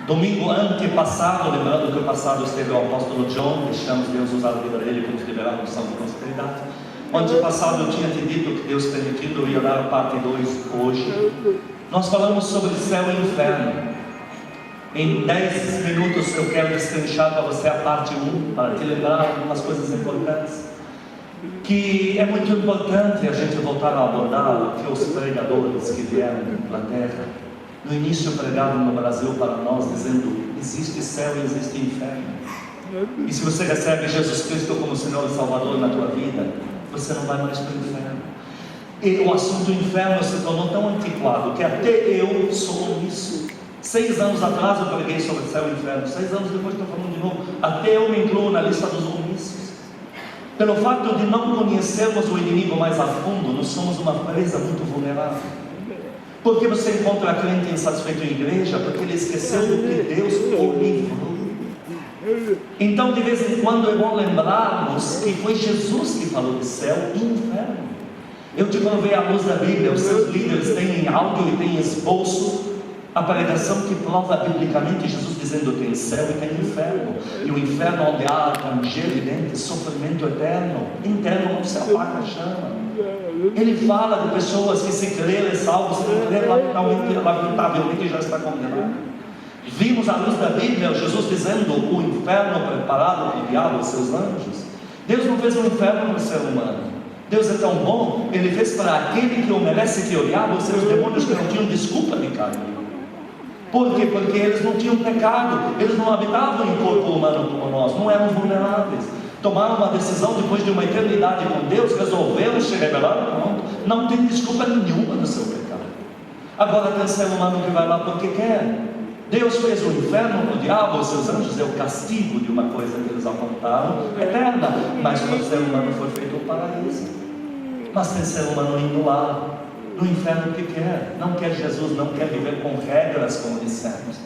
Domingo antepassado, lembrando que o passado esteve o apóstolo John, deixamos Deus usar a vida dele para nos liberar da unção de prosperidade. Antepassado eu tinha te dito que Deus permitindo eu ia dar a parte 2 hoje. Nós falamos sobre céu e inferno. Em 10 minutos eu quero destrinchar para você a parte 1, para te lembrar algumas coisas importantes, que é muito importante a gente voltar a abordar o que os pregadores que vieram da Inglaterra no início pregavam no Brasil para nós, dizendo: existe céu e existe inferno. E se você recebe Jesus Cristo como Senhor e Salvador na tua vida, você não vai mais para o inferno. E o assunto do inferno se tornou tão antiquado que até eu sou isso. 6 anos atrás eu preguei sobre céu e inferno, 6 anos depois estou falando de novo. Até eu me incluo na lista dos omissos. Pelo fato de não conhecermos o inimigo mais a fundo, nós somos uma presa muito vulnerável. Por que você encontra a crente insatisfeito em igreja? Porque ele esqueceu do que Deus o livrou. Então de vez em quando é bom lembrarmos que foi Jesus que falou de céu e inferno. Eu te provei à luz da Bíblia, os seus líderes têm em áudio e têm em esboço a pregação que prova biblicamente Jesus dizendo: tem céu e tem inferno, e o inferno onde há ranger e dentes, sofrimento eterno, interno não se apaga a chama. Ele fala de pessoas que se crer é salvo, se não crer lamentavelmente já está condenado. Vimos à luz da Bíblia Jesus dizendo: o inferno preparado para o diabo e seus anjos. Deus não fez um inferno para o ser humano. Deus é tão bom, Ele fez para aquele que o merece, que o diabo e seus demônios que não tinham desculpa de cair. Por quê? Porque eles não tinham pecado, eles não habitavam em corpo humano como nós, não eram vulneráveis. Tomaram uma decisão depois de uma eternidade com Deus, resolveram se rebelar, pronto, não tem desculpa nenhuma do seu pecado. Agora tem ser humano que vai lá porque quer. Deus fez o inferno, o diabo, os seus anjos, é o castigo de uma coisa que eles apontaram, eterna, mas para o ser humano foi feito o paraíso. Mas tem ser humano indo lá no inferno que quer, não quer Jesus, não quer viver com regras, como dissemos.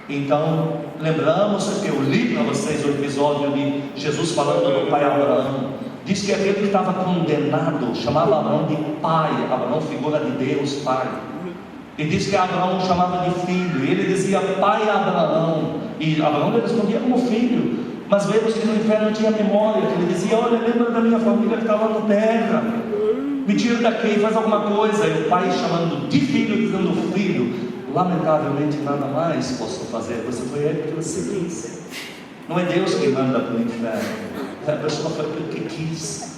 Então, lembramos que eu li para vocês o episódio de Jesus falando do pai Abraão. Diz que aquele que estava condenado chamava Abraão de pai, Abraão figura de Deus, pai. E diz que Abraão chamava de filho, e ele dizia: pai Abraão, e Abraão lhe respondia como filho. Mas vemos que no inferno tinha memória, que ele dizia: olha, lembra da minha família que estava na terra, me tira daqui, faz alguma coisa. E o pai chamando de filho, dizendo: filho, lamentavelmente nada mais posso fazer, você foi ele que você quis. Não é Deus que manda para o inferno, a pessoa foi porque quis.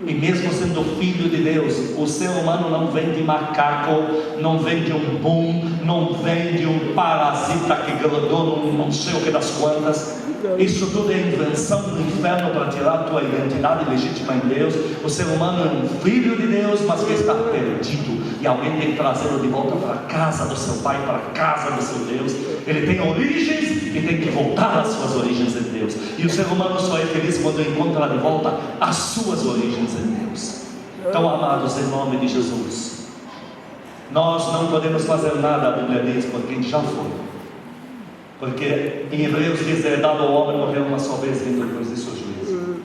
E mesmo sendo filho de Deus, o ser humano não vem de macaco, não vem de um boom, não vem de um parasita que grudou não sei o que das quantas. Isso tudo é invenção do inferno para tirar a tua identidade legítima em Deus. O ser humano é um filho de Deus, mas que está perdido, e alguém tem que trazê-lo de volta para a casa do seu pai, para a casa do seu Deus. Ele tem origens e tem que voltar às suas origens em Deus. E o ser humano só é feliz quando encontra de volta as suas origens em Deus. Então, amados, em nome de Jesus, nós não podemos fazer nada, a Bíblia diz, por quem já foi. Porque em Hebreus diz: é dado ao homem morrer uma só vez, vindo depois disso o juízo.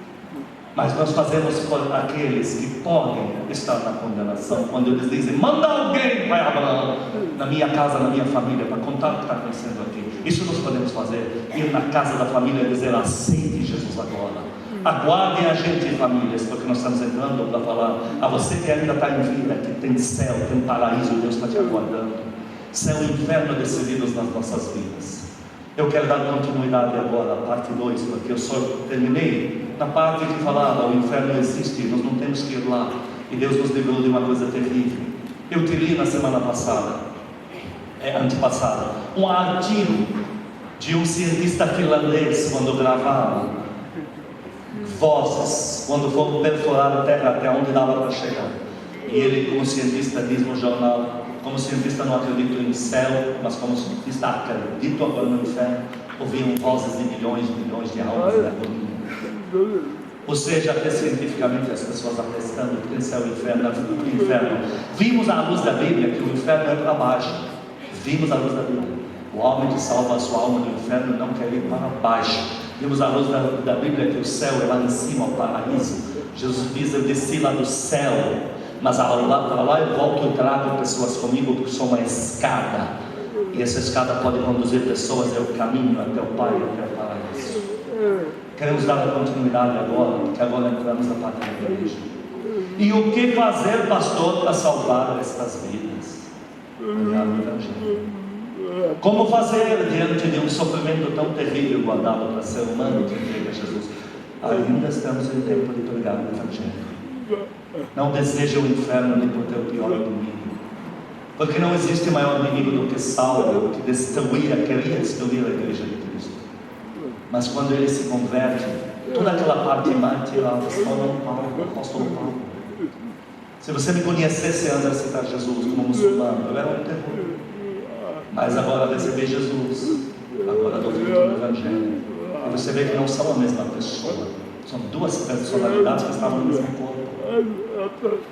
Mas nós fazemos por aqueles que podem estar na condenação, quando eles dizem: manda alguém, pai Abraão, na minha casa, na minha família, para contar o que está acontecendo aqui. Isso nós podemos fazer, ir na casa da família e dizer: aceite Jesus agora, aguardem a gente, famílias, porque nós estamos entrando para falar a você que ainda está em vida, que tem céu, tem paraíso, Deus está te aguardando. Céu e inferno decididos nas nossas vidas. Eu quero dar continuidade agora à parte 2, porque eu só terminei na parte que falava: o inferno existe, nós não temos que ir lá, e Deus nos livrou de uma coisa terrível. Eu te li na semana passada, antepassada, um artigo de um cientista finlandês, quando gravaram vozes, quando foram perforar a terra até onde dava para chegar. E ele, como cientista, diz no jornal: como cientista não acredito em céu, mas como cientista acredito agora no inferno. Ouviam vozes de milhões e milhões de almas da colina. Ou seja, até cientificamente as pessoas atestando que tem céu e inferno. Vimos à luz da Bíblia que o inferno é para baixo. Vimos à luz da Bíblia: o homem que salva a sua alma do inferno não quer ir para baixo. Vimos à luz da Bíblia que o céu é lá em cima, o paraíso. Jesus diz: eu desci lá do céu, mas para lá eu volto e trago pessoas comigo, porque sou uma escada. E essa escada pode conduzir pessoas ao caminho, até o Pai, até o paraíso. Queremos dar a continuidade agora, porque agora entramos na parte da igreja. E o que fazer, pastor, para salvar estas vidas? Olhar o Evangelho. Como fazer diante de um sofrimento tão terrível guardado para ser humano que entrega Jesus? Ainda estamos em tempo de pregar o Evangelho. Não deseja o inferno nem por teu pior inimigo. Porque não existe maior inimigo do que Saulo, que queria destruir a igreja de Cristo. Mas quando ele se converte, toda aquela parte má tirada, o apóstolo Paulo. Se você me conhecesse antes de aceitar Jesus como muçulmano, eu era um terror. Mas agora recebi Jesus, agora dou fruto do Evangelho. E você vê que não são a mesma pessoa. São duas personalidades que estavam no mesmo corpo.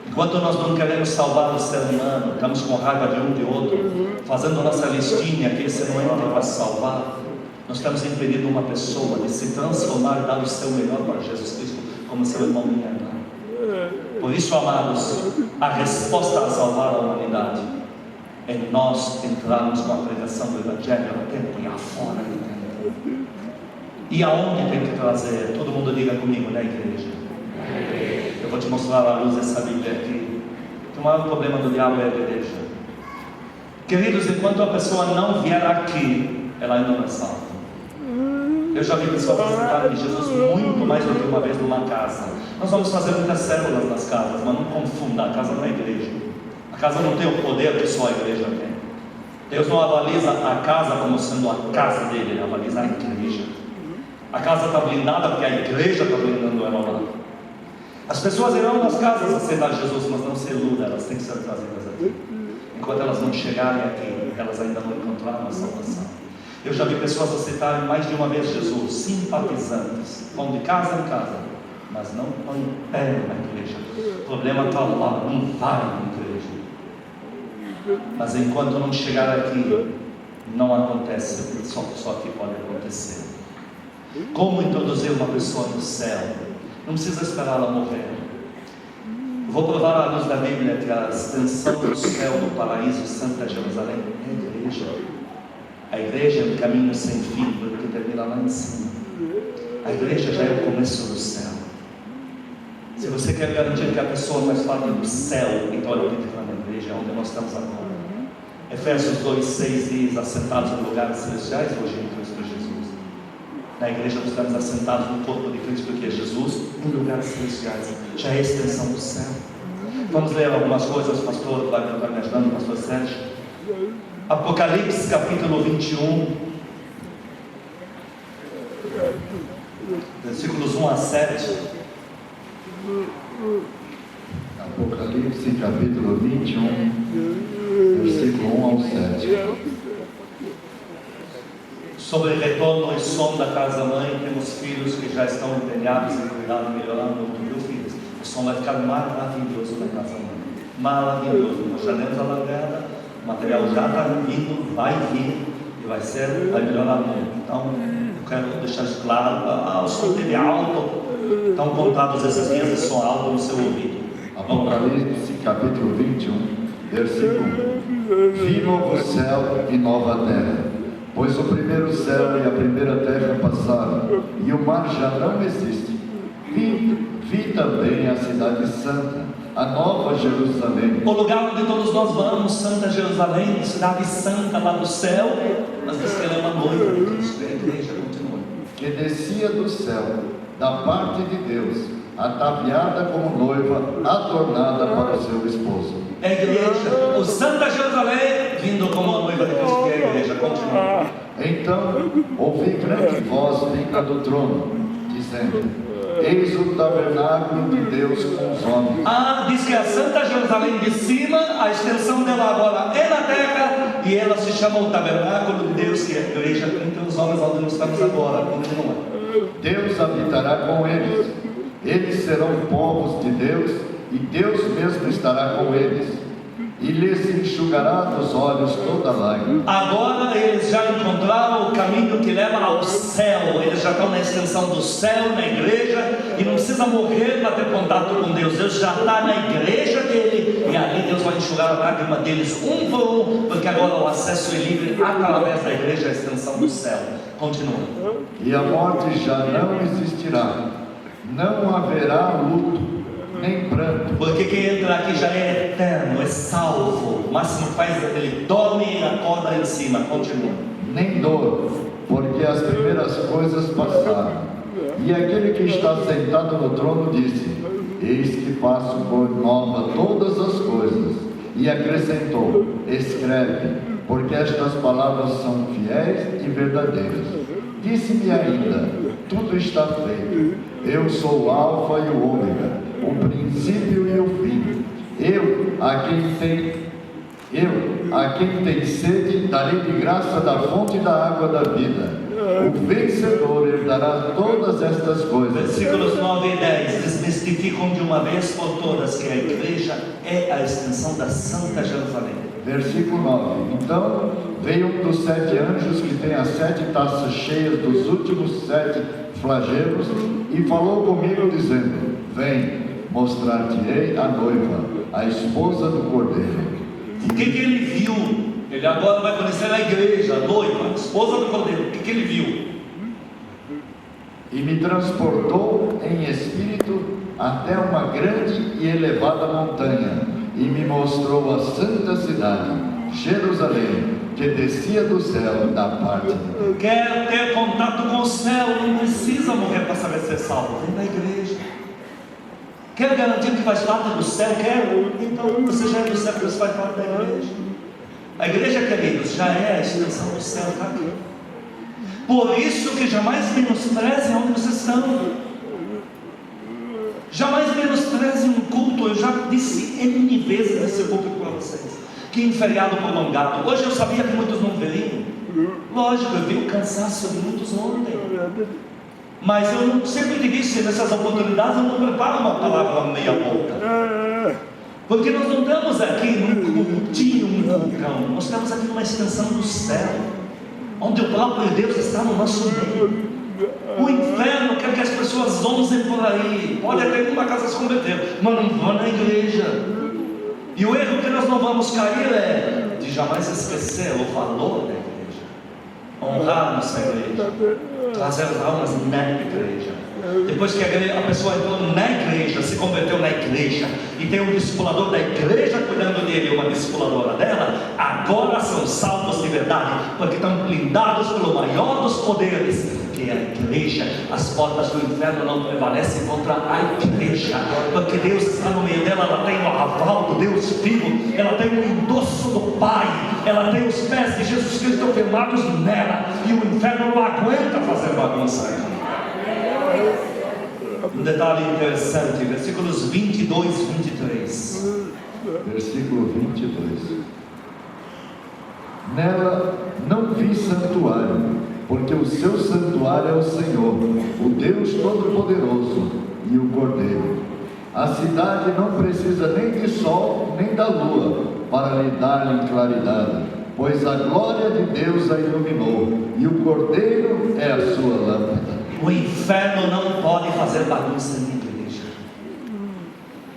Enquanto nós não queremos salvar o ser humano, estamos com raiva de um de outro, fazendo nossa listinha, que esse não entra para salvar, nós estamos impedindo uma pessoa de se transformar e dar o seu melhor para Jesus Cristo, como seu irmão me ama. Por isso, amados, a resposta a salvar a humanidade é nós entrarmos com a pregação do Evangelho a tempo e afora de tempo. E aonde tem que trazer? Todo mundo diga comigo, na igreja. Eu vou te mostrar à luz dessa Bíblia aqui. O maior problema do diabo é a igreja. Queridos, enquanto a pessoa não vier aqui, ela ainda não é salva. Eu já vi pessoas aceitarem de Jesus muito mais do que uma vez numa casa. Nós vamos fazer muitas células nas casas, mas não confunda, a casa não é igreja. A casa não tem o poder que só a igreja tem. Deus não avaliza a casa como sendo a casa dele, ele avaliza a igreja. A casa está blindada porque a igreja está blindando ela lá. As pessoas irão nas casas aceitar Jesus, mas não se iludam, elas têm que ser trazidas aqui. Enquanto elas não chegarem aqui, elas ainda não encontraram a salvação. Eu já vi pessoas aceitarem mais de uma vez Jesus, simpatizantes, vão de casa em casa, mas não põem pé na igreja. O problema está lá, não vai na igreja. Mas enquanto não chegar aqui, não acontece, só que pode acontecer. Como introduzir uma pessoa no céu? Não precisa esperar ela morrer. Vou provar à luz da Bíblia que a extensão do céu, do paraíso, Santa Jerusalém, é a igreja. A igreja é um caminho sem fim, porque termina lá em cima. A igreja já é o começo do céu. Se você quer garantir que a pessoa faz parte do céu, então ela tem que estar na igreja, onde nós estamos agora. Efésios 2,6 diz: assentados em lugares celestiais, hoje em Cristo Jesus. Na igreja nós estamos assentados no corpo de Cristo, que é Jesus, em lugares celestiais. Já é a extensão do céu. Vamos ler algumas coisas, pastor vai estar me ajudando, pastor Sérgio. Apocalipse capítulo 21, versículos 1 a 7. Apocalipse capítulo 21, versículo 1 ao 7. Sobre retorno e som da casa-mãe, temos filhos que já estão empenhados em cuidar e melhorar o mundo. Viu, filhos? O som vai ficar maravilhoso na casa-mãe. Maravilhoso. Nós já demos a largada, o material já está vindo, vai vir e vai melhorar muito. Então, eu quero deixar isso claro. O som teve alto, estão contados esses dias de som alto no seu ouvido. Apocalipse capítulo 21, versículo 1. Vi novo céu e nova terra, pois o primeiro céu e a primeira terra passaram, e o mar já não existe. Vi também a cidade santa, a nova Jerusalém. O lugar onde todos nós vamos, Santa Jerusalém, cidade santa lá do céu, mas diz que ela é uma noiva de Cristo, a igreja continua. Que descia do céu, da parte de Deus, ataviada como noiva, adornada para o seu esposo. É a igreja, o Santa Jerusalém, vindo como a noiva de Cristo, que é a igreja, continua. Então ouvi grande voz vinda do trono, dizendo: eis o tabernáculo de Deus com os homens. Diz que a Santa Jerusalém de cima, a extensão dela agora é na terra, e ela se chama o tabernáculo de Deus, que é a igreja entre os homens onde nós estamos agora. Continua. Deus habitará com eles, eles serão povos de Deus, e Deus mesmo estará com eles, e lhes enxugará dos olhos toda lágrima. Agora eles já encontraram o caminho que leva ao céu. Eles já estão na extensão do céu, na igreja, e não precisa morrer para ter contato com Deus. Deus já está na igreja dele, E ali Deus vai enxugar a lágrima deles um por um, porque agora o acesso é livre através da igreja, a extensão do céu. Continua. E a morte já não existirá, não haverá luto, nem pranto. Porque quem entra aqui já é eterno, é salvo. O máximo que faz é ele dorme e acorda em cima. Continua. Nem dor, porque as primeiras coisas passaram. E aquele que está sentado no trono disse: eis que faço por nova todas as coisas. E acrescentou: escreve, porque estas palavras são fiéis e verdadeiras. Disse-me ainda: tudo está feito. Eu sou o Alfa e o Ômega, o princípio e o fim. Eu, a quem tem sede, darei de graça da fonte da água da vida. O vencedor herdará todas estas coisas. Versículos 9 e 10 desmistificam de uma vez por todas que a igreja é a extensão da Santa Jerusalém. Versículo 9. Então veio um dos 7 anjos que tem as 7 taças cheias dos últimos 7 flagelos e falou comigo dizendo: vem, mostrar-te-ei a noiva, a esposa do Cordeiro. O que ele viu? Ele agora vai conhecer a igreja, a noiva, a esposa do Cordeiro. O que ele viu? E me transportou em espírito até uma grande e elevada montanha, e me mostrou a santa cidade, Jerusalém, que descia do céu da parte de Deus. Quer ter contato com o céu? Não precisa morrer para saber ser salvo. Vem para a igreja. Quer garantir que faz parte do céu? Quero. Então você já é do céu, você faz parte da igreja. A igreja, queridos, já é a extensão do céu, está aqui. Por isso que jamais menosprezem onde vocês estão. Jamais menosprezem um culto. Eu já disse N vezes nesse culto para vocês que em feriado prolongado. Hoje eu sabia que muitos não veriam. Lógico, eu vi o cansaço de muitos ontem. Mas eu não, sempre te disse, nessas oportunidades eu não preparo uma palavra meia boca. Porque nós não estamos aqui num cultinho, num vulcão. Nós estamos aqui numa extensão do céu, onde o próprio Deus está no nosso meio. O inferno quer que as pessoas zonzem por aí. Pode até ir numa casa se converter, mas não vão na igreja. E o erro que nós não vamos cair é de jamais esquecer o valor da igreja, honrar nossa igreja, trazer as almas na igreja. Depois que a pessoa entrou na igreja, se converteu na igreja e tem um discipulador da igreja cuidando dele, uma discipuladora dela, agora são salvos de verdade, porque estão blindados pelo maior dos poderes, que é a igreja. As portas do inferno não prevalecem contra a igreja, porque Deus está no meio dela. Ela tem o aval do Deus vivo, ela tem o endosso do Pai, ela tem os pés de Jesus Cristo firmados nela, e o inferno não aguenta fazer bagunça. Um detalhe interessante, versículos 22 e 23. Versículo 22. Nela não vi santuário, porque o seu santuário é o Senhor, o Deus Todo-Poderoso e o Cordeiro. A cidade não precisa nem de sol nem da lua para lhe dar claridade, pois a glória de Deus a iluminou, e o Cordeiro é a sua lâmpada. O inferno não pode fazer bagunça na igreja.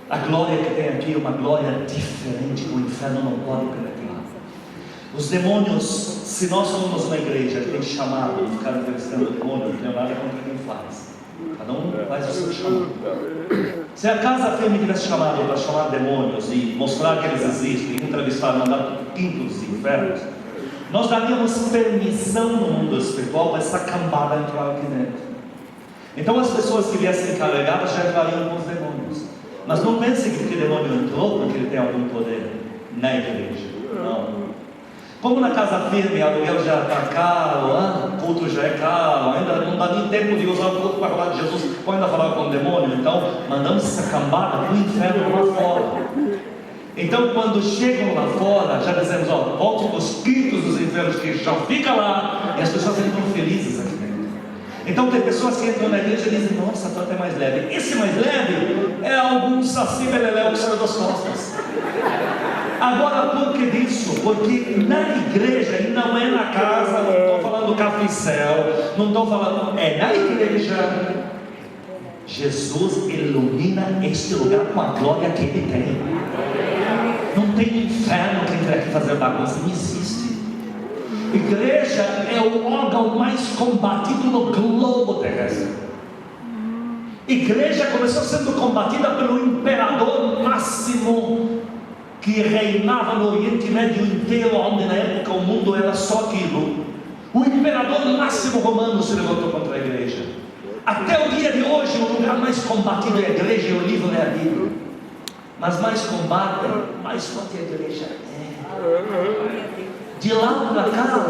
A glória que tem aqui é uma glória diferente. O inferno não pode penetrar. Os demônios, se nós somos uma igreja que tem chamado de ficar entrevistando o demônio, não tem nada contra quem faz. Cada um faz o seu chamado. Se a Casa Firme tivesse chamado para chamar demônios e mostrar que eles existem, entrevistar, mandar pintos e infernos, nós daríamos permissão no mundo espiritual para essa cambada entrar aqui dentro. Então as pessoas que viessem carregadas já entrariam com os demônios. Mas não pense que o demônio entrou porque ele tem algum poder na igreja. Não. Como na Casa Firme, aluguel já está caro, culto já é caro, ainda não dá nem tempo de usar o culto para falar de Jesus, pode ainda falar com o demônio. Então mandamos essa cambada para o inferno lá fora. Então quando chegam lá fora, já dizemos, volte para os quintos dos infernos, que já fica lá, e as pessoas entram felizes aqui dentro. Então tem pessoas que entram na igreja e dizem, nossa, está até mais leve. Esse mais leve é algum saci beleléu que saiu das costas. Agora, por que disso? Porque na igreja, e não é na casa, não estou falando café-céu, não estou falando, é na igreja, Jesus ilumina este lugar com a glória que Ele tem. tem inferno que quer aqui fazer bagunça, não existe. Igreja é o órgão mais combatido no globo terrestre. Igreja começou sendo combatida pelo imperador máximo que reinava no Oriente Médio inteiro, onde na época o mundo era só aquilo. O imperador máximo romano se levantou contra a igreja. Até o dia de hoje, o lugar mais combatido é a igreja e o livro é a Bíblia. Mas mais combatem, mais forte a igreja é. De lá para cá,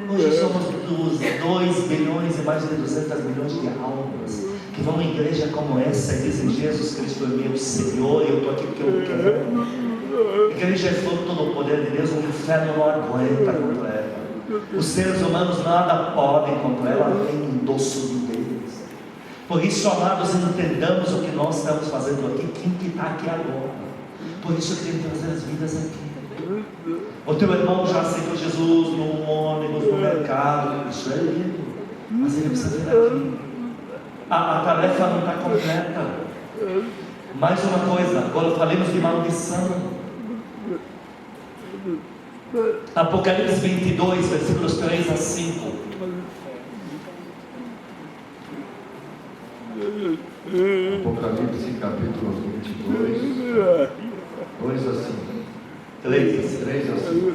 hoje somos 2 bilhões e mais de 200 milhões de almas que vão em igreja como essa e dizem: Jesus Cristo é meu Senhor, eu estou aqui porque eu quero. Igreja é fruto do poder de Deus, o inferno não aguenta contra ela. Os seres humanos nada podem contra ela, vem um endosso de Deus. Por isso, amados, entendamos o que nós estamos fazendo aqui, quem que está aqui agora. Por isso que tem que trazer as vidas aqui. O teu irmão já aceitou Jesus no ônibus, no mercado, isso é lindo, mas ele precisa vir aqui. A tarefa não está completa. Mais uma coisa, agora falemos de maldição. Apocalipse 22, versículos 3 a 5. Apocalipse capítulo 22, 2 a 5. 3 a 5.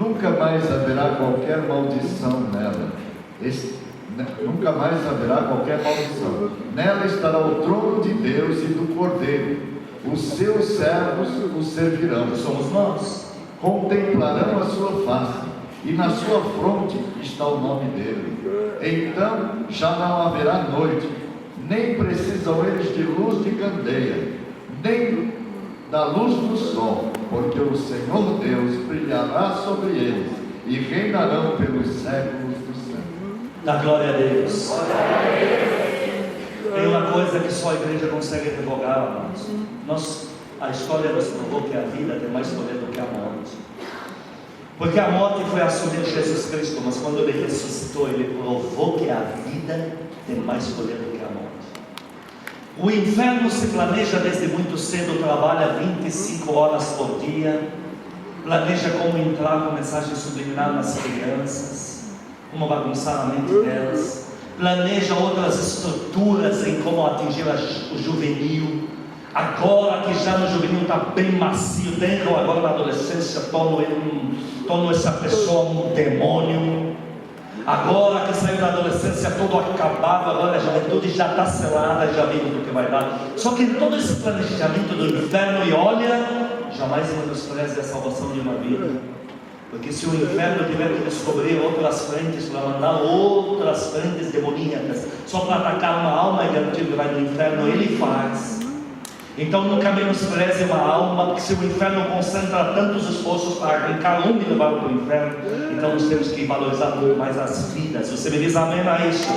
Nunca mais haverá qualquer maldição nela. Nunca mais haverá qualquer maldição. Nela estará o trono de Deus e do Cordeiro. Os seus servos o servirão. Somos nós. Contemplarão a sua face, e na sua fronte está o nome dele. Então já não haverá noite, nem precisam eles de luz de candeia, nem da luz do sol, porque o Senhor Deus brilhará sobre eles, e reinarão pelos séculos dos séculos. Da glória a Deus. Tem uma coisa que só a igreja consegue revogar, amados. A história nos provou que a vida tem mais poder do que a morte. Porque a morte foi assumir Jesus Cristo, mas quando ele ressuscitou, ele provou que a vida tem mais poder do que a morte. O inferno se planeja desde muito cedo, trabalha 25 horas por dia, planeja como entrar com mensagem subliminar nas crianças, como bagunçar a mente delas, planeja outras estruturas em como atingir o juvenil. Agora que já no juvenil está bem macio, dentro agora na adolescência, torno essa pessoa um demônio. Agora que saiu da adolescência todo acabado, agora a juventude já está selada, já viu do que vai dar. Só que todo esse planejamento do inferno, e olha, jamais menospreze a salvação de uma vida. Porque se o inferno tiver que descobrir outras frentes, para mandar outras frentes demoníacas, só para atacar uma alma e garantir que vai no inferno, ele faz. Então nunca menospreze uma alma, porque se o inferno concentra tantos esforços para arrancar um e levar para o inferno, então nós temos que valorizar muito mais as vidas. Você me diz amém a isso?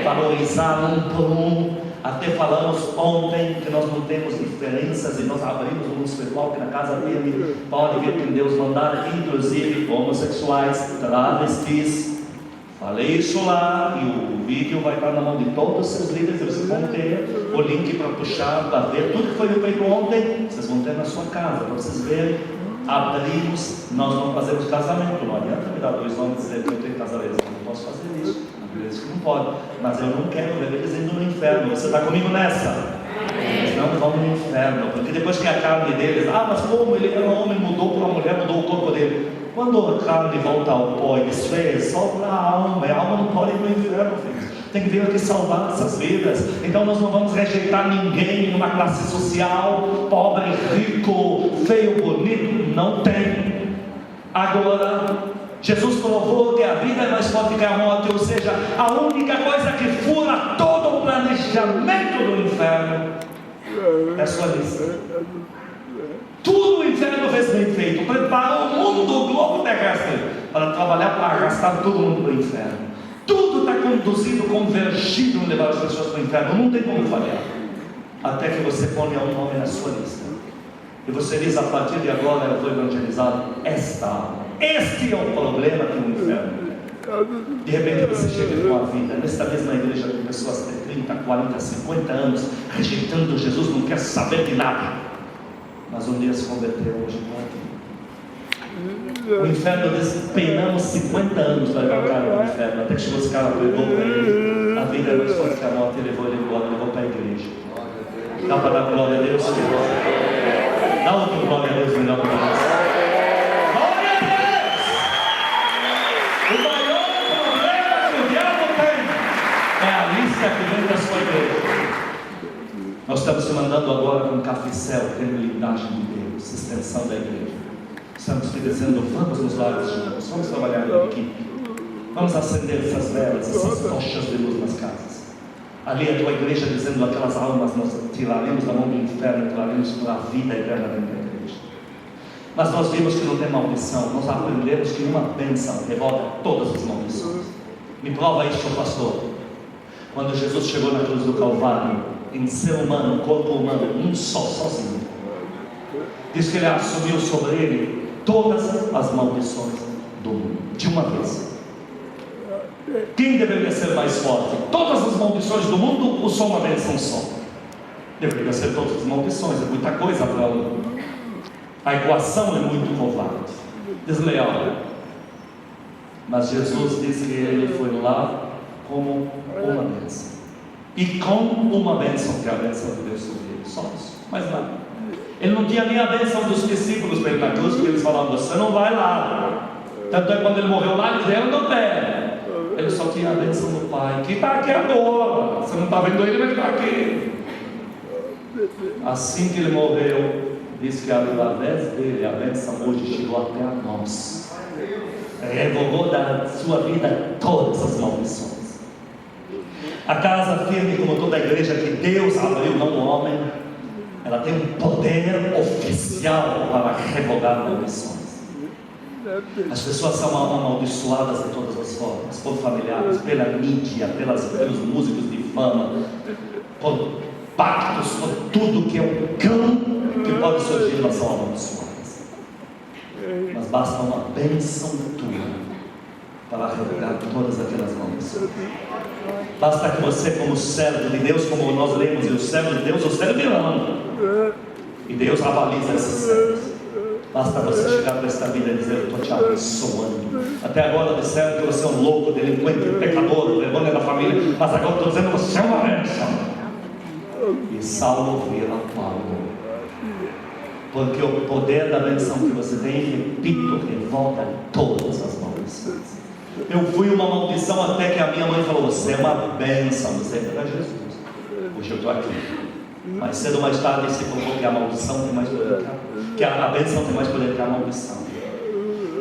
Valorizar um por um. Até falamos ontem que nós não temos diferenças e nós abrimos um espiritual que na casa dele pode vir que Deus mandar, inclusive homossexuais, travestis. Falei isso lá e o vídeo vai estar na mão de todos os seus líderes. Vocês vão ter o link para puxar, para ver tudo que foi feito ontem. Vocês vão ter na sua casa para vocês verem. Abrimos, nós não fazemos casamento. Não adianta me dar 2 nomes e dizer que eu tenho casamento. Eu não posso fazer isso. Eles que não podem, mas eu não quero ver eles indo no inferno. Você está comigo nessa? Eles não vão no inferno, porque depois que a carne deles, mas como ele era um homem, mudou para uma mulher, mudou o corpo dele. Quando a carne volta ao pó e desfez, sobra a alma, e a alma não pode ir no inferno, filhos. Tem que vir aqui salvar essas vidas. Então nós não vamos rejeitar ninguém numa classe social, pobre, rico, feio, bonito, não tem. Agora, Jesus provou que a vida é mais forte que a morte, ou seja, a única coisa que fura todo o planejamento do inferno é a sua lista. Tudo o inferno fez bem feito, preparou o mundo, o globo terrestre, para trabalhar para arrastar todo mundo para o inferno. Tudo está conduzido, convergido em levar as pessoas para o inferno, não tem como falhar, até que você ponha um nome na sua lista, e você diz: a partir de agora eu vou evangelizar esta alma. Este é o problema que o inferno tem. De repente você chega com a vida, nesta mesma igreja com pessoas de 30, 40, 50 anos, rejeitando Jesus, não quer saber de nada. mas um dia se converteu, hoje está aqui. O inferno penamos 50 anos para levar o cara para o inferno, até que chegou esse cara, levou para ele. A vida não foi canota, ele levou ele embora, levou para a igreja. Dá para dar glória a Deus? Dá outro glória a Deus melhor para nós. Glória a Deus! O maior problema que o diabo tem é a lista que vem da sua igreja. Nós estamos te mandando agora com café-céu, tendo lindagem de Deus, extensão da igreja. Estamos te dizendo, vamos nos lares juntos, vamos trabalhar em equipe, vamos acender essas velas, essas tochas de luz nas casas. Ali a tua igreja dizendo, aquelas almas nós tiraremos da mão do inferno, traremos para a vida eterna dentro da igreja. Mas nós vimos que não tem maldição, nós aprendemos que uma bênção revoga todas as maldições. Me prova isso, pastor. Quando Jesus chegou na cruz do Calvário, em ser humano, corpo humano, um só, sozinho, diz que ele assumiu sobre ele todas as maldições do mundo, de uma vez. Quem deveria ser mais forte? Todas as maldições do mundo ou só uma bênção só? Deveria ser todas as maldições, é muita coisa para um. A equação é muito covarde, desleal. Mas Jesus diz que ele foi lá como uma bênção, e com uma bênção, que é a bênção de Deus sobre ele, só isso, mais nada. Ele não tinha nem a bênção dos discípulos para ele na cruz, porque eles falavam, você não vai lá. Tanto é que quando ele morreu lá, eles vieram do pé. Ele só tinha a bênção do Pai, que está aqui agora. Você não está vendo ele, mas está aqui. Assim que ele morreu, diz que através dele a bênção hoje chegou até a nós. Revogou da sua vida todas as maldições. A casa firme, como toda a igreja que Deus abriu, não o homem, ela tem um poder oficial para revogar maldições. As pessoas são amaldiçoadas de todas as formas, por familiares, pela mídia, pelos músicos de fama, por pactos, por tudo que é um cão que pode surgir, elas são amaldiçoadas. Mas basta uma bênção tua para revogar todas aquelas maldições. Basta que você, como servo de Deus, como nós lemos, e o servo de Deus o servirão, e Deus avaliza esses servos. Basta você chegar para esta vida e dizer, eu estou te abençoando. Até agora disseram que você é um louco, delinquente, pecador, vergonha da família, mas agora estou dizendo que você é uma bênção. E Saulo vira Paulo, porque o poder da benção que você tem, repito, revolta todas as maldições. Eu fui uma maldição até que a minha mãe falou, você é uma bênção, você é para Jesus. Hoje eu estou aqui. Mais cedo ou mais tarde se provou que a maldição tem mais poder que a bênção tem mais poder que a maldição.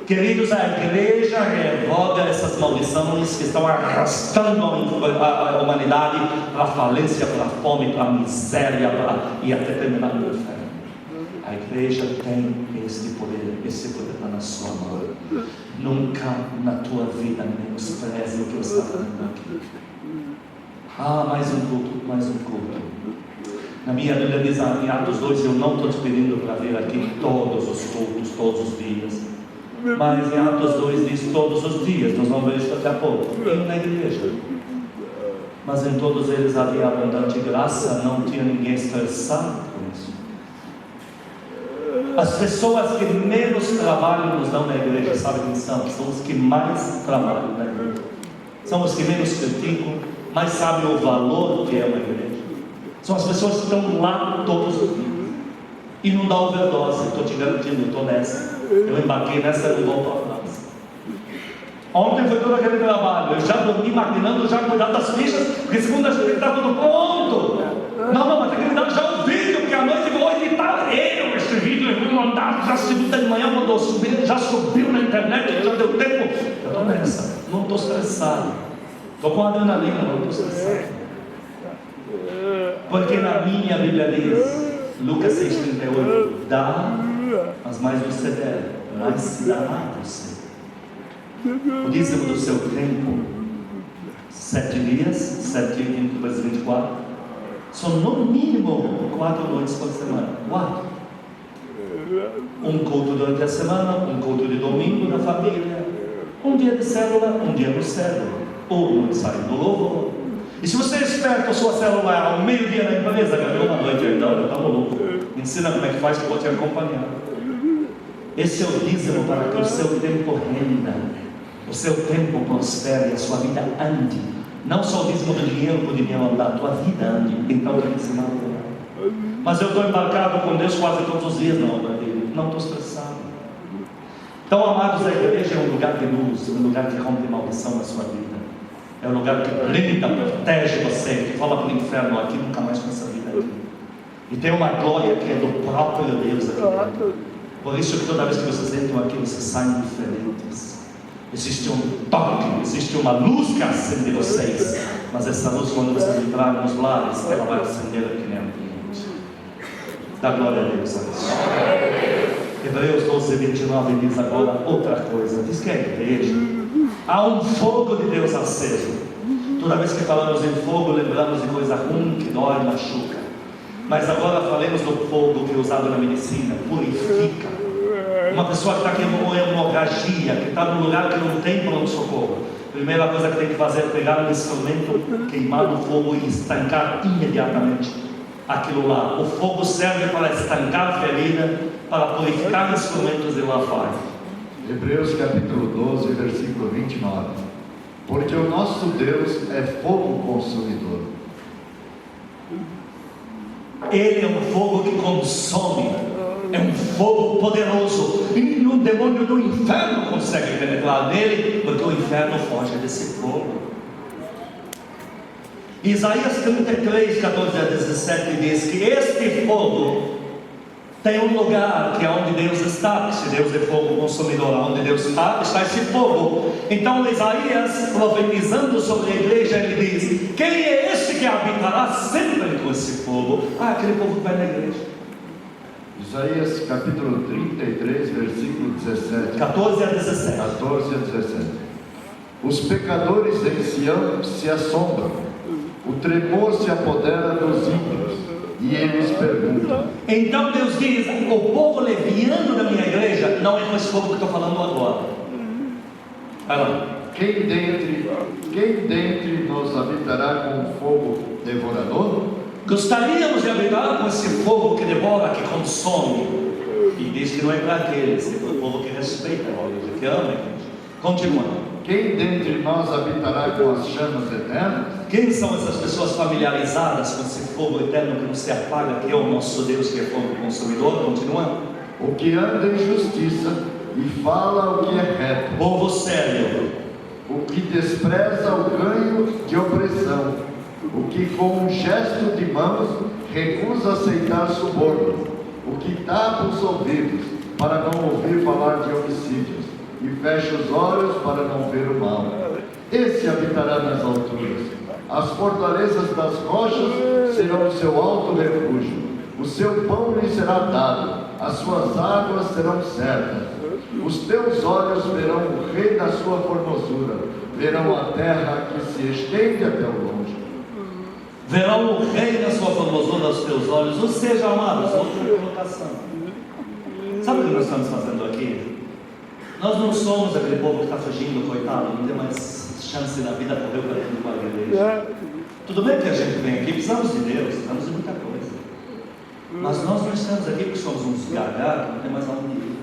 Queridos, a igreja revoga essas maldições que estão arrastando a humanidade para a falência, para a fome, para a miséria, e até terminar no inferno. A igreja tem esse poder está na sua mão. Nunca na tua vida menospreze o que você está fazendo aqui. Mais um culto, mais um culto. Na minha Bíblia diz em Atos 2, eu não estou te pedindo para vir aqui todos os cultos, todos os dias. Mas em Atos 2 diz todos os dias, nós vamos ver isso daqui a pouco. E na igreja. Mas em todos eles havia abundante graça, não tinha ninguém estressado com isso. As pessoas que menos trabalham nos dão na igreja, sabe quem são? São os que mais trabalham na igreja. São os que menos criticam, mais sabem o valor que é uma igreja. São as pessoas que estão lá todos os dias. E não dá overdose, estou te garantindo, estou nessa. Eu embarquei nessa e não volto atrás. Ontem foi todo aquele trabalho. Eu já dormi imaginando, já cuidado das fichas, porque segunda-feira está tudo pronto. Não, mas tem que dar já o vídeo, porque à noite eu vou editar esse vídeo, eu vou mandar já segunda de manhã, quando eu subir, já subiu na internet, já deu tempo. Eu estou nessa, não estou estressado. Estou com adrenalina, não estou estressado. Porque na minha Bíblia diz, Lucas 6,38, dá, mas mais você der, mais se dará a você. O dízimo do seu tempo, 7 dias, 7 vezes 24, são no mínimo 4 noites por semana. 4. Um culto durante a semana, um culto de domingo na família, um dia de célula, um dia no célula, ou no ensaio do louvor. E se você é esperto, a sua célula ao meio-dia na empresa, ganhou uma noite, então, tá maluco. Me ensina como é que faz que eu vou te acompanhar. Esse é o dízimo para que o seu tempo renda, o seu tempo prospere e a sua vida ande. Não só o dízimo do dinheiro, para o dinheiro andar, a tua vida ande. Então tem que se manter. Mas eu estou embarcado com Deus quase todos os dias na obra dele. Não estou estressado. Então, amados, a igreja é um lugar de luz, um lugar que rompe maldição na sua vida. É um lugar que blinda, protege você, que fala para o inferno, aqui nunca mais com essa vida aqui. E tem uma glória que é do próprio Deus aqui dentro. Por isso que toda vez que vocês entram aqui, vocês saem diferentes. Existe um toque, existe uma luz que acende vocês. Mas essa luz, quando vocês entrarem nos lares, ela vai acender aqui no ambiente. Dá glória a Deus, amigos. Hebreus 12, 29 diz agora outra coisa. Diz que é a igreja. Há um fogo de Deus aceso. Toda vez que falamos em fogo, lembramos de coisa ruim, que dói, machuca. Mas agora falemos do fogo que é usado na medicina. Purifica. Uma pessoa que está aqui com hemorragia, que está num lugar que não tem pronto-socorro, a primeira coisa que tem que fazer é pegar um instrumento, queimar no fogo e estancar imediatamente aquilo lá. O fogo serve para estancar a ferida, para purificar instrumentos de lavagem. Hebreus capítulo 12, versículo 29. Porque o nosso Deus é fogo consumidor. Ele é um fogo que consome, é um fogo poderoso, e nenhum demônio do inferno consegue penetrar nele, porque o inferno foge desse fogo. Isaías 33, 14 a 17 diz que este fogo tem um lugar que é onde Deus está. Se Deus é fogo consumidor, onde Deus está esse fogo. Então Isaías, profetizando sobre a igreja, ele diz: quem é esse que habitará sempre com esse fogo? Aquele povo que vai na igreja. Isaías capítulo 33, versículo 17. 14 a 17. 14 a 17. Os pecadores em Sião se assombram, o tremor se apodera dos ímpios, e eles perguntam. Então Deus diz: o povo leviano da minha igreja não é com esse povo que estou falando agora. Vai lá. Quem dentre nós habitará com fogo devorador? Gostaríamos de habitar com esse fogo que devora, que consome. E diz que não é para aqueles, é para o povo que respeita a igreja, que ama a igreja. Continua. Quem dentre nós habitará com as chamas eternas? Quem são essas pessoas familiarizadas com esse fogo eterno que não se apaga, que é o nosso Deus, que é fogo consumidor? Continua. O que anda em justiça e fala o que é reto. Povo sério. O que despreza o ganho de opressão. O que com um gesto de mãos recusa aceitar suborno. O que tapa os ouvidos para não ouvir falar de homicídios e fecha os olhos para não ver o mal. Esse habitará nas alturas. As fortalezas das rochas serão o seu alto refúgio. O seu pão lhe será dado, as suas águas serão certas. Os teus olhos verão o rei da sua formosura, verão a terra que se estende até o longe. Verão o rei da sua formosura aos teus olhos. Ou seja, amados, outra colocação. Sabe o que nós estamos fazendo aqui? Nós não somos aquele povo que está fugindo, coitado, não tem mais chance na vida, correu para dentro de uma igreja. Tudo bem que a gente vem aqui, precisamos de Deus, precisamos de muita coisa. Mas nós não estamos aqui porque somos uns gagados, não tem mais aonde ir.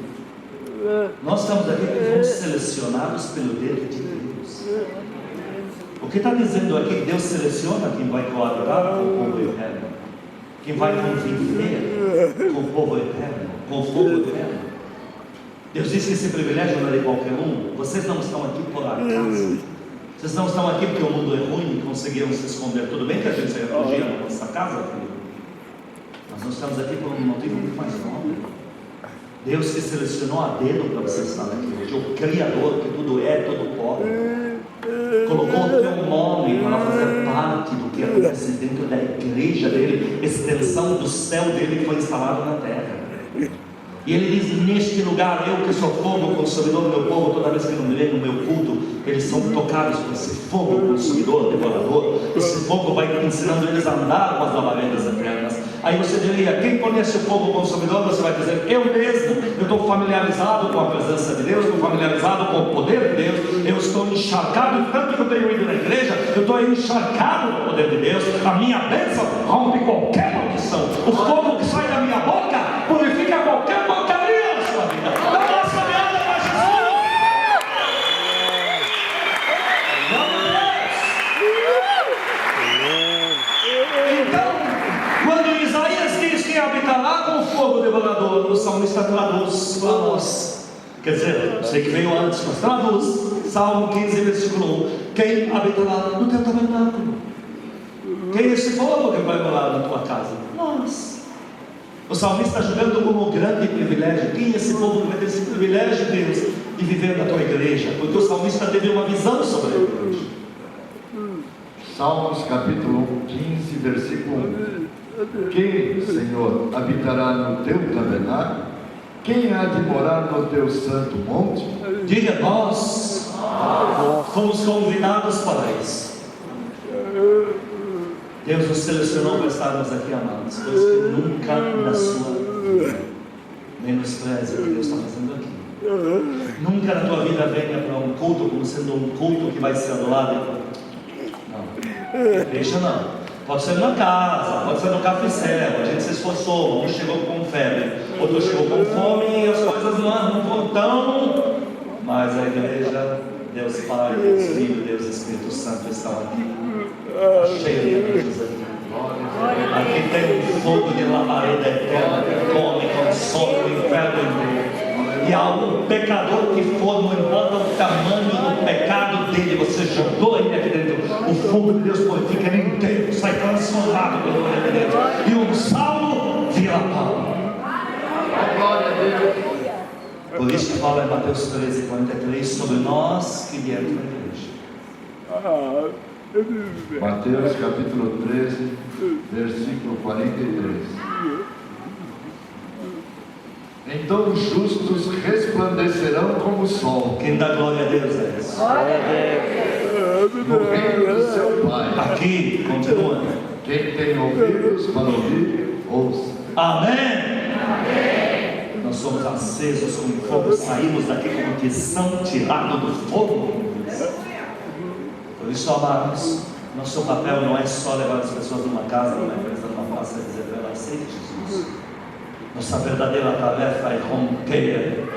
Nós estamos aqui porque fomos selecionados pelo dedo de Deus. O que está dizendo aqui que Deus seleciona quem vai colaborar com o povo eterno, quem vai conviver com o povo eterno, com o fogo eterno. Deus disse que esse privilégio não é de qualquer um. Vocês não estão aqui por acaso. Vocês não estão aqui porque o mundo é ruim e conseguiram se esconder. Tudo bem que a gente se refugia na nossa casa, filho, mas nós estamos aqui por um motivo muito mais nobre. Deus te selecionou a dedo para você estar aqui hoje. O Criador, que tudo é, tudo pode, colocou o teu nome para fazer parte do que acontece dentro da igreja dele, extensão do céu dele que foi instalado na terra. E ele diz: neste lugar, eu que sou fogo consumidor do meu povo, toda vez que eu me lembro no meu culto, eles são tocados por esse fogo consumidor, devorador. Esse fogo vai ensinando eles a andar com as labaredas eternas. Aí você diria: quem conhece o fogo consumidor? Você vai dizer: eu mesmo. Eu estou familiarizado com a presença de Deus, estou familiarizado com o poder de Deus, eu estou encharcado, tanto que eu tenho ido na igreja, eu estou encharcado no poder de Deus. A minha bênção rompe qualquer maldição. O fogo que sai da minha boca purifica qualquer porcaria na sua vida. Dá uma caminhada para Jesus. Então, quando Isaías diz que habitará com o fogo devorador, o salmista traduz para nós. Quer dizer, eu sei que veio antes, mas traduz Salmo 15, versículo 1. Quem habitará no teu tabernáculo? Quem é esse povo que vai morar na tua casa? Nós. O salmista está jogando como um grande privilégio. Quem é esse povo que vai ter esse privilégio, Deus, de viver na tua igreja? Porque o salmista teve uma visão sobre a igreja. Salmos capítulo 15, versículo 1. Quem, Senhor, habitará no teu tabernáculo? Quem há de morar no teu santo monte? Diga, nós fomos convidados para isso. Deus nos selecionou para estarmos aqui, amados. Deus que nunca na sua vida menospreze o que Deus está fazendo aqui. Nunca na tua vida venha para um culto como sendo um culto que vai ser adorado. Não, deixa não. Pode ser na casa, pode ser no café, a gente se esforçou, um chegou com febre, outro chegou com fome e as coisas não vão tão. Mas a igreja, Deus Pai, Deus Filho, Deus Espírito Santo estão aqui, cheio de igrejas aqui. Aqui tem um fogo de labareda eterna que come, consome o inferno inteiro. E há um pecador que for, não importa o tamanho do pecado dele, você jogou ele aqui dentro, o fogo de Deus purifica ele inteiro, sai transformado pelo poder de Deus, e um Saulo vira Paulo. Glória a Deus. Por isso que fala em Mateus 13, 43, sobre nós que viemos da igreja. Mateus capítulo 13, versículo 43. Então os justos resplandecerão como o sol. Quem dá glória a Deus é esse. No reino do seu Pai. Aqui, continuando. Quem tem ouvidos para ouvir, ouça. Amém. Amém. Nós somos acesos como fogo, saímos daqui como que são tirados do fogo. Por isso, amados, nosso papel não é só levar as pessoas numa casa, numa empresa, numa praça e dizer para elas: aceite Jesus. Nossa verdadeira tarefa é romper